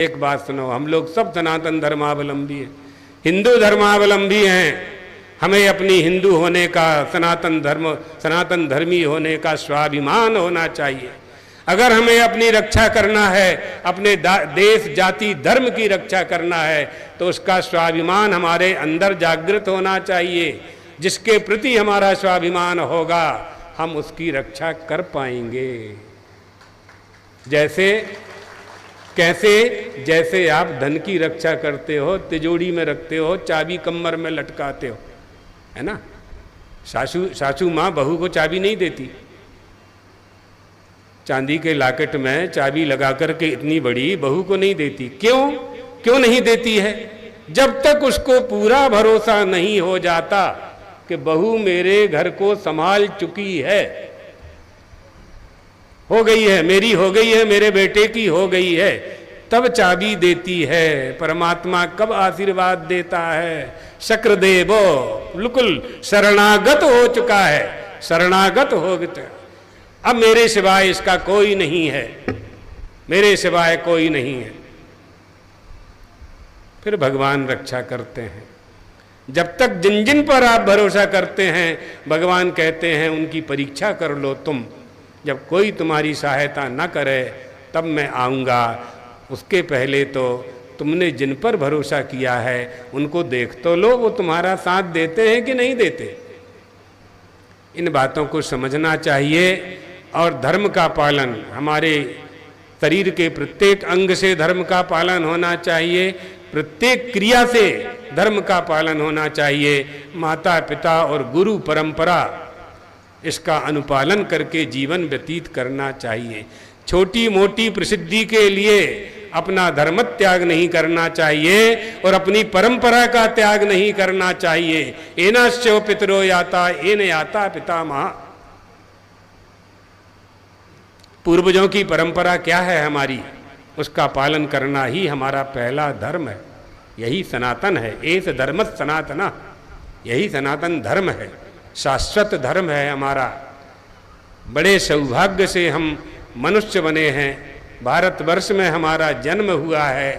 एक बात सुनो, हम लोग सब सनातन धर्मावलंबी हैं, हिंदू धर्मावलंबी हैं। हमें अपनी हिंदू होने का, सनातन धर्मी होने का स्वाभिमान होना चाहिए। अगर हमें अपनी रक्षा करना है, अपने देश जाति धर्म की रक्षा करना है, तो उसका स्वाभिमान हमारे अंदर जागृत होना चाहिए। जिसके प्रति हमारा स्वाभिमान होगा, हम उसकी रक्षा कर पाएंगे। जैसे आप धन की रक्षा करते हो, तिजोरी में रखते हो, चाबी कमर में लटकाते हो, है ना। सासू माँ बहू को चाबी नहीं देती। चांदी के लॉकेट में चाबी लगा करके इतनी बड़ी बहू को नहीं देती। क्यों नहीं देती है? जब तक उसको पूरा भरोसा नहीं हो जाता कि बहू मेरे घर को संभाल चुकी है, हो गई है, मेरी हो गई है, मेरे बेटे की हो गई है, तब चाबी देती है। परमात्मा कब आशीर्वाद देता है? शक्रदेवो बिल्कुल शरणागत हो चुका है, शरणागत हो गया। अब मेरे सिवाय इसका कोई नहीं है, मेरे सिवाय कोई नहीं है। फिर भगवान रक्षा करते हैं। जब तक जिन जिन पर आप भरोसा करते हैं, भगवान कहते हैं उनकी परीक्षा कर लो तुम। जब कोई तुम्हारी सहायता न करे तब मैं आऊँगा। उसके पहले तो तुमने जिन पर भरोसा किया है उनको देख तो लो, वो तुम्हारा साथ देते हैं कि नहीं देते। इन बातों को समझना चाहिए। और धर्म का पालन, हमारे शरीर के प्रत्येक अंग से धर्म का पालन होना चाहिए, प्रत्येक क्रिया से धर्म का पालन होना चाहिए। माता पिता और गुरु परंपरा, इसका अनुपालन करके जीवन व्यतीत करना चाहिए। छोटी मोटी प्रसिद्धि के लिए अपना धर्म त्याग नहीं करना चाहिए और अपनी परंपरा का त्याग नहीं करना चाहिए। एनाश्चो पितरो याता एन याता पितामह। पूर्वजों की परंपरा क्या है हमारी, उसका पालन करना ही हमारा पहला धर्म है। यही सनातन है। एस धर्म सनातना, यही सनातन धर्म है, शाश्वत धर्म है हमारा। बड़े सौभाग्य से हम मनुष्य बने हैं, भारतवर्ष में हमारा जन्म हुआ है,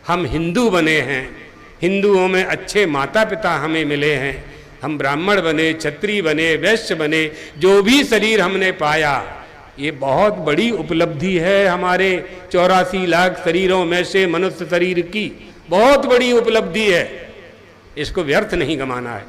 हम हिंदू बने हैं, हिंदुओं में अच्छे माता पिता हमें मिले हैं, हम ब्राह्मण बने, क्षत्रिय बने, वैश्य बने, जो भी शरीर हमने पाया, ये बहुत बड़ी उपलब्धि है। हमारे 84 लाख शरीरों में से मनुष्य शरीर की बहुत बड़ी उपलब्धि है। इसको व्यर्थ नहीं गंवाना है।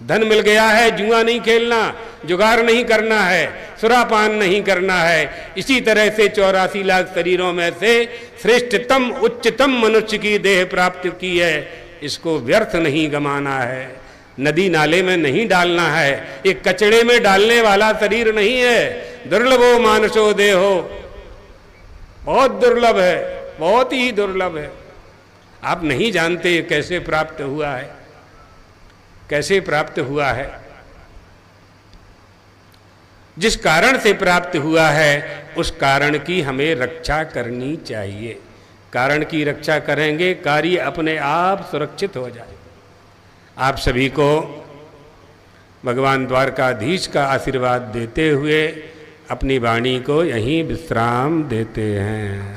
धन मिल गया है, जुआ नहीं खेलना, जुगार नहीं करना है, सुरापान नहीं करना है। इसी तरह से 84 लाख शरीरों में से श्रेष्ठतम उच्चतम मनुष्य की देह प्राप्त की है। इसको व्यर्थ नहीं गंवाना है, नदी नाले में नहीं डालना है, एक कचड़े में डालने वाला शरीर नहीं है। दुर्लभो मानसो देहो, बहुत दुर्लभ है, बहुत ही दुर्लभ है। आप नहीं जानते कैसे प्राप्त हुआ है, कैसे प्राप्त हुआ है। जिस कारण से प्राप्त हुआ है उस कारण की हमें रक्षा करनी चाहिए। कारण की रक्षा करेंगे, कार्य अपने आप सुरक्षित हो जाए। आप सभी को भगवान द्वारकाधीश का आशीर्वाद देते हुए अपनी वाणी को यहीं विश्राम देते हैं।